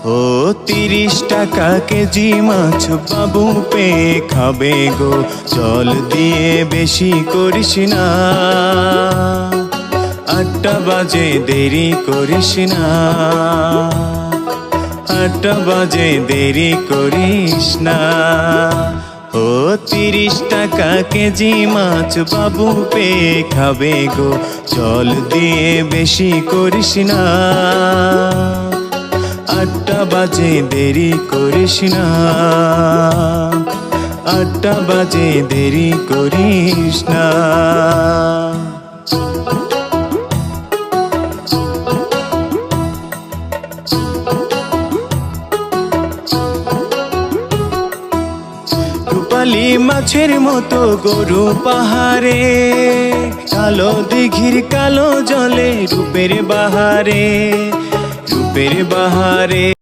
ও 30 টাকা কেজি মাছ বাবু পেয়ে খাবে গো, জল দিয়ে বেশি করিস না। 8টা বাজে দেরি করিস না, 8টা বাজে দেরি করিস না। ও 30 টাকা কেজি মাছ বাবু পেয়ে খাবে গো, জল দিয়ে বেশি করিস না। 8টা বাজে দেরি করিস না, 8টা বাজে দেরি করিস না। রূপালি মাছের মতো গরু পাহাড়ে, কালো দিঘির কালো জলে রূপের বাহারে, রূপের বাহারে।